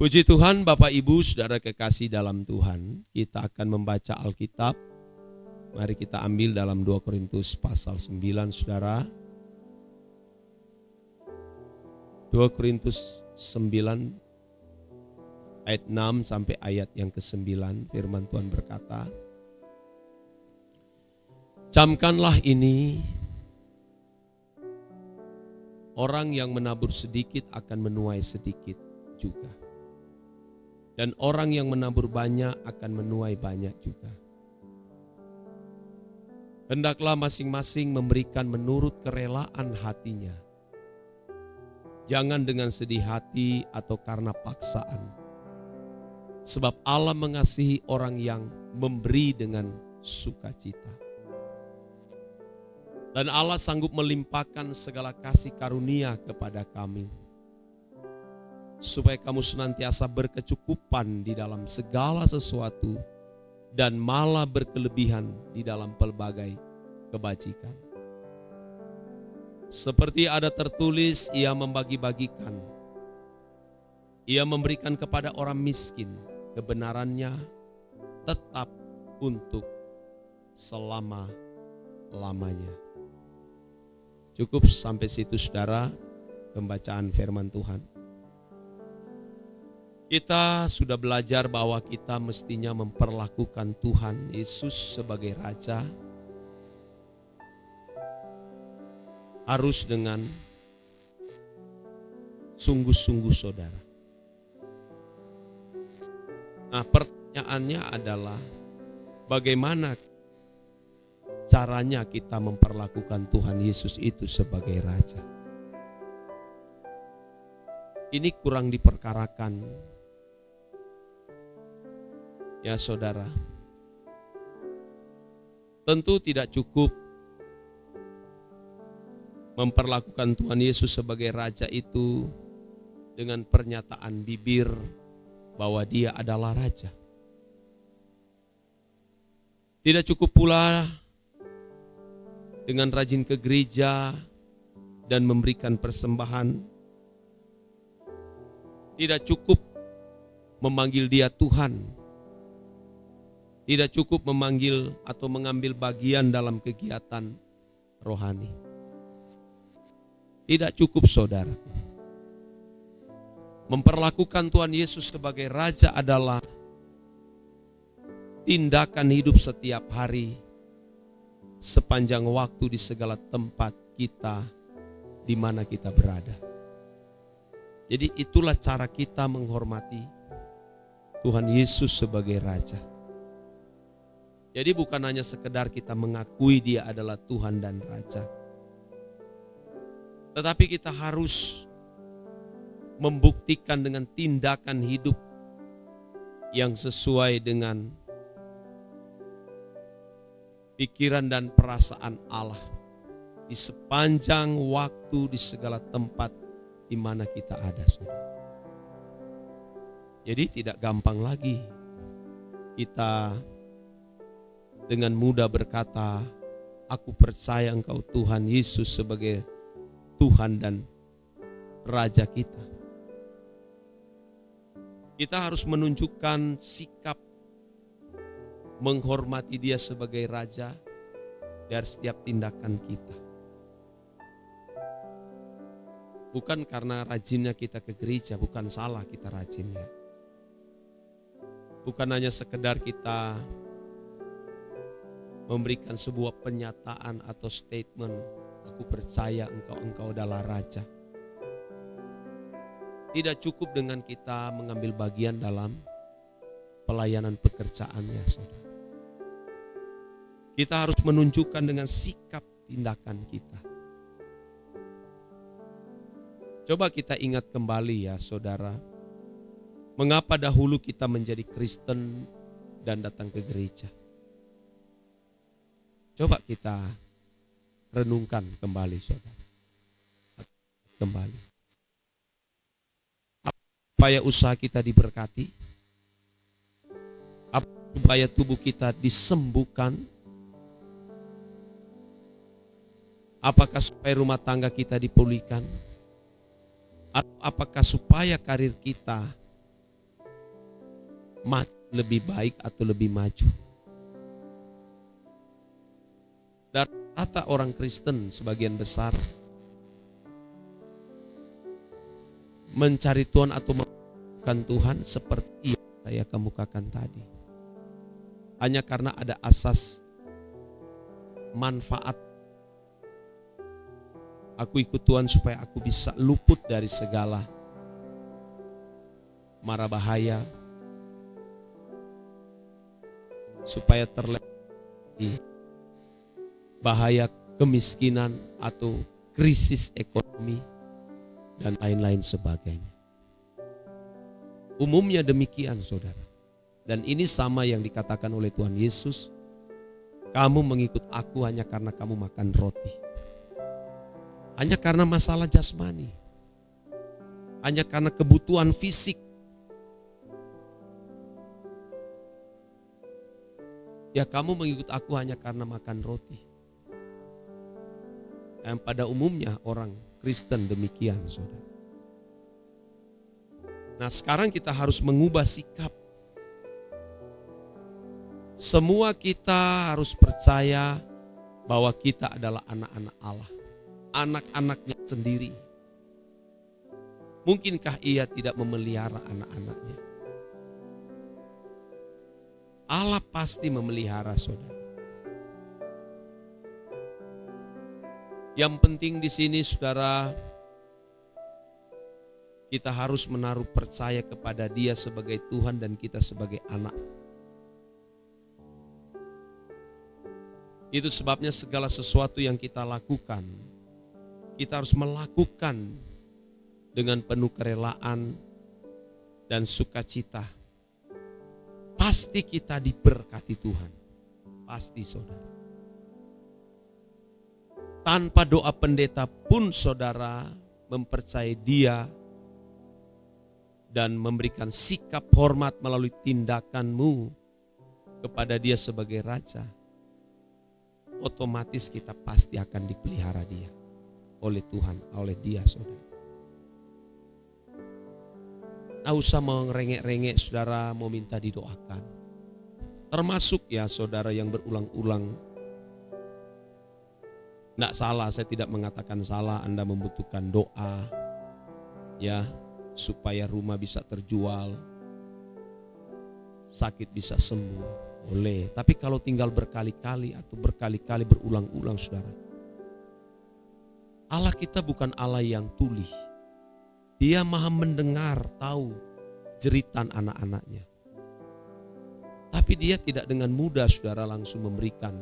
Puji Tuhan, Bapak Ibu, Saudara kekasih dalam Tuhan. Kita akan membaca Alkitab. Mari kita ambil dalam 2 Korintus pasal 9, Saudara. 2 Korintus 9 ayat 6 sampai ayat yang ke-9. Firman Tuhan berkata, "Camkanlah ini, orang yang menabur sedikit akan menuai sedikit juga. Dan orang yang menabur banyak akan menuai banyak juga. Hendaklah masing-masing memberikan menurut kerelaan hatinya. Jangan dengan sedih hati atau karena paksaan. Sebab Allah mengasihi orang yang memberi dengan sukacita. Dan Allah sanggup melimpahkan segala kasih karunia kepada kami, supaya kamu senantiasa berkecukupan di dalam segala sesuatu dan malah berkelebihan di dalam pelbagai kebajikan. Seperti ada tertulis, ia membagi-bagikan, ia memberikan kepada orang miskin, kebenarannya tetap untuk selama-lamanya." Cukup sampai situ, Saudara, pembacaan firman Tuhan. Kita sudah belajar bahwa kita mestinya memperlakukan Tuhan Yesus sebagai Raja harus dengan sungguh-sungguh, Saudara. Nah, pertanyaannya adalah bagaimana caranya kita memperlakukan Tuhan Yesus itu sebagai Raja? Ini kurang diperkarakan, ya Saudara. Tentu tidak cukup memperlakukan Tuhan Yesus sebagai Raja itu dengan pernyataan bibir bahwa Dia adalah Raja. Tidak cukup pula dengan rajin ke gereja dan memberikan persembahan. Tidak cukup memanggil Dia Tuhan. Tidak cukup memanggil atau mengambil bagian dalam kegiatan rohani. Tidak cukup, Saudara. Memperlakukan Tuhan Yesus sebagai Raja adalah tindakan hidup setiap hari, sepanjang waktu di segala tempat kita, di mana kita berada. Jadi itulah cara kita menghormati Tuhan Yesus sebagai Raja. Jadi bukan hanya sekedar kita mengakui Dia adalah Tuhan dan Raja, tetapi kita harus membuktikan dengan tindakan hidup yang sesuai dengan pikiran dan perasaan Allah di sepanjang waktu, di segala tempat di mana kita ada, Saudara. Jadi tidak gampang lagi kita dengan mudah berkata, "Aku percaya Engkau Tuhan Yesus sebagai Tuhan dan Raja kita." Kita harus menunjukkan sikap menghormati Dia sebagai Raja dari setiap tindakan kita. Bukan karena rajinnya kita ke gereja, bukan salah kita rajinnya. Bukan hanya sekedar kita memberikan sebuah pernyataan atau statement, "Aku percaya engkau adalah Raja." Tidak cukup dengan kita mengambil bagian dalam pelayanan pekerjaannya, Saudara. Kita harus menunjukkan dengan sikap tindakan kita. Coba kita ingat kembali, ya Saudara, mengapa dahulu kita menjadi Kristen dan datang ke gereja. Coba kita renungkan kembali, Saudara. Kembali. Supaya usaha kita diberkati, supaya tubuh kita disembuhkan, apakah supaya rumah tangga kita dipulihkan, atau apakah supaya karir kita lebih baik atau lebih maju. Dan rata orang Kristen sebagian besar mencari Tuhan atau menemukan Tuhan seperti yang saya kemukakan tadi. Hanya karena ada asas manfaat. Aku ikut Tuhan supaya aku bisa luput dari segala mara bahaya, supaya terlewati bahaya kemiskinan atau krisis ekonomi dan lain-lain sebagainya. Umumnya demikian, saudara. Dan ini sama yang dikatakan oleh Tuhan Yesus, kamu mengikut aku hanya karena kamu makan roti. Hanya karena masalah jasmani. Hanya karena kebutuhan fisik. Ya, kamu mengikut aku hanya karena makan roti. Dan pada umumnya orang Kristen demikian, saudara. Nah, sekarang kita harus mengubah sikap. Semua kita harus percaya bahwa kita adalah anak-anak Allah. Anak-anaknya sendiri. Mungkinkah ia tidak memelihara anak-anaknya? Allah pasti memelihara, saudara. Yang penting di sini, saudara, kita harus menaruh percaya kepada Dia sebagai Tuhan dan kita sebagai anak. Itu sebabnya segala sesuatu yang kita lakukan, kita harus melakukan dengan penuh kerelaan dan sukacita. Pasti kita diberkati Tuhan. Pasti, saudara. Tanpa doa pendeta pun saudara mempercayai Dia dan memberikan sikap hormat melalui tindakanmu kepada Dia sebagai Raja, otomatis kita pasti akan dipelihara Dia oleh Tuhan, oleh Dia, saudara. Tak usah merengek-rengek, saudara, mau minta didoakan. Termasuk ya saudara yang berulang-ulang. Tidak salah, saya tidak mengatakan salah Anda membutuhkan doa. Ya, supaya rumah bisa terjual. Sakit bisa sembuh, boleh. Tapi kalau tinggal berkali-kali atau berkali-kali berulang-ulang, saudara. Allah kita bukan Allah yang tuli. Dia maha mendengar, tahu jeritan anak-anaknya. Tapi Dia tidak dengan mudah, saudara, langsung memberikan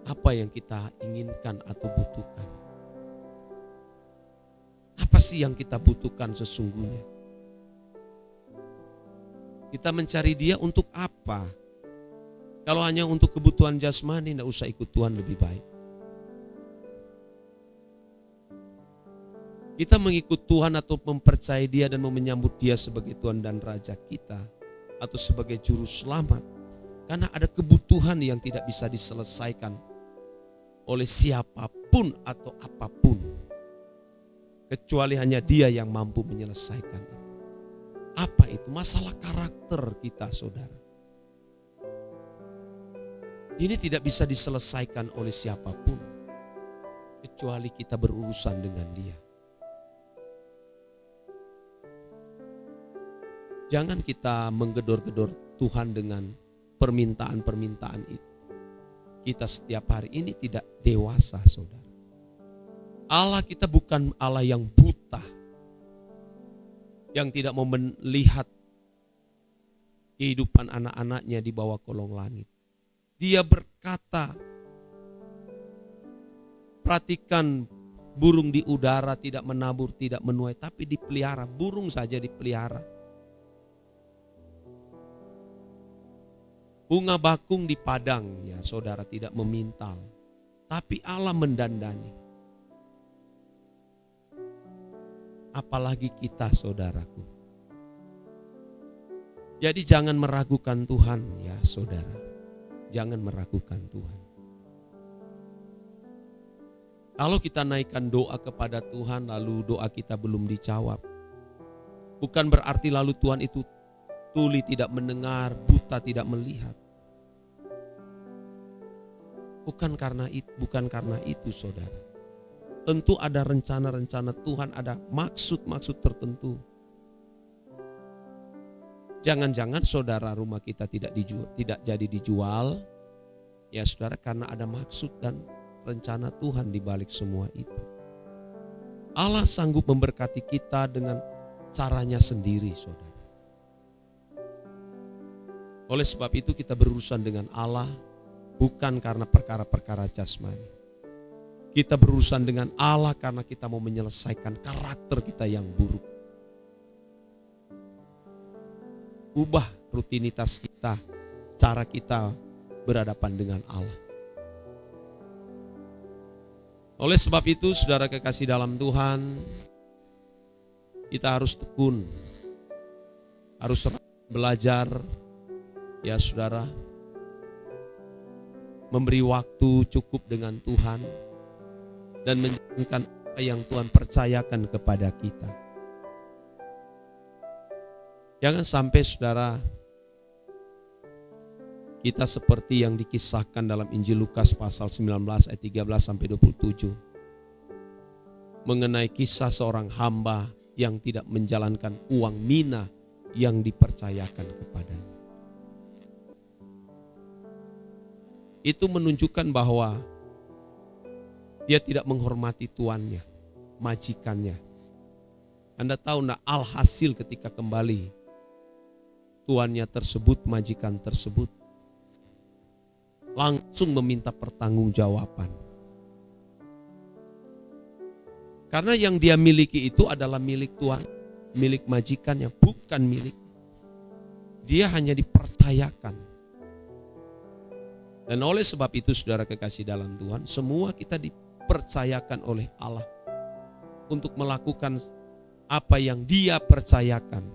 apa yang kita inginkan atau butuhkan. Apa sih yang kita butuhkan sesungguhnya? Kita mencari Dia untuk apa? Kalau hanya untuk kebutuhan jasmani, tidak usah ikut Tuhan, lebih baik. Kita mengikut Tuhan atau mempercayai Dia dan menyambut Dia sebagai Tuhan dan Raja kita, atau sebagai Juru Selamat, karena ada kebutuhan yang tidak bisa diselesaikan oleh siapapun atau apapun, kecuali hanya Dia yang mampu menyelesaikan itu. Apa itu? Masalah karakter kita, saudara. Ini tidak bisa diselesaikan oleh siapapun, kecuali kita berurusan dengan Dia. Jangan kita menggedor-gedor Tuhan dengan permintaan-permintaan itu. Kita setiap hari ini tidak dewasa, saudara. Allah kita bukan Allah yang buta, yang tidak mau melihat kehidupan anak-anaknya di bawah kolong langit. Dia berkata, perhatikan burung di udara, tidak menabur, tidak menuai, tapi dipelihara. Burung saja dipelihara. Bunga bakung di padang, ya saudara, tidak memintal, tapi Allah mendandani. Apalagi kita, saudaraku. Jadi jangan meragukan Tuhan, ya saudara. Jangan meragukan Tuhan. Kalau kita naikkan doa kepada Tuhan lalu doa kita belum dijawab, bukan berarti lalu Tuhan itu tuli tidak mendengar, buta tidak melihat. Bukan karena itu, saudara. Tentu ada rencana-rencana Tuhan, ada maksud-maksud tertentu. Jangan-jangan saudara rumah kita tidak jadi dijual, ya saudara, karena ada maksud dan rencana Tuhan di balik semua itu. Allah sanggup memberkati kita dengan caranya sendiri, saudara. Oleh sebab itu kita berurusan dengan Allah bukan karena perkara-perkara jasmani. Kita berurusan dengan Allah karena kita mau menyelesaikan karakter kita yang buruk. Ubah rutinitas kita, cara kita berhadapan dengan Allah. Oleh sebab itu, saudara kekasih dalam Tuhan, kita harus tekun, harus belajar, ya saudara, memberi waktu cukup dengan Tuhan, dan menjalankan apa yang Tuhan percayakan kepada kita. Jangan sampai saudara, kita seperti yang dikisahkan dalam Injil Lukas pasal 19 ayat 13-27. Mengenai kisah seorang hamba yang tidak menjalankan uang mina yang dipercayakan kepadanya. Itu menunjukkan bahwa dia tidak menghormati tuannya, majikannya. Anda tahu nak, alhasil ketika kembali tuannya tersebut, majikan tersebut langsung meminta pertanggungjawaban. Karena yang dia miliki itu adalah milik tuan, milik majikannya, bukan milik. Dia hanya dipercayakan. Dan oleh sebab itu, saudara kekasih dalam Tuhan, semua kita dipercayakan oleh Allah untuk melakukan apa yang Dia percayakan,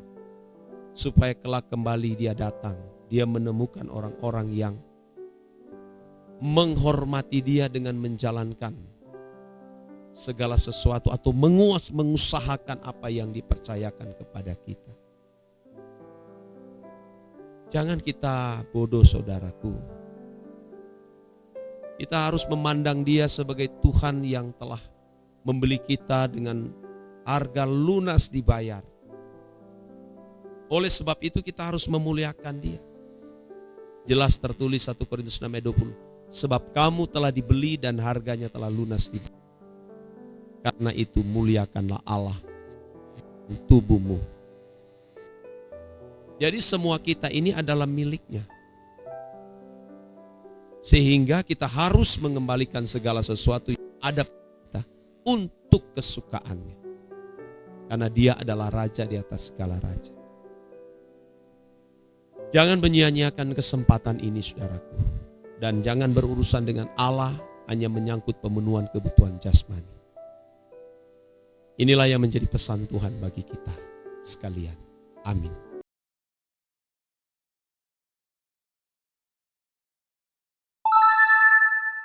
supaya kelak kembali Dia datang, Dia menemukan orang-orang yang menghormati Dia dengan menjalankan segala sesuatu atau mengusahakan apa yang dipercayakan kepada kita. Jangan kita bodoh, saudaraku. Kita harus memandang Dia sebagai Tuhan yang telah membeli kita dengan harga lunas dibayar. Oleh sebab itu kita harus memuliakan Dia. Jelas tertulis 1 Korintus 6 ayat 20. Sebab kamu telah dibeli dan harganya telah lunas dibayar. Karena itu muliakanlah Allah tubuhmu. Jadi semua kita ini adalah miliknya. Sehingga kita harus mengembalikan segala sesuatu yang ada pada kita untuk kesukaannya. Karena Dia adalah Raja di atas segala raja. Jangan menyia-nyiakan kesempatan ini, saudaraku. Dan jangan berurusan dengan Allah hanya menyangkut pemenuhan kebutuhan jasmani. Inilah yang menjadi pesan Tuhan bagi kita sekalian. Amin.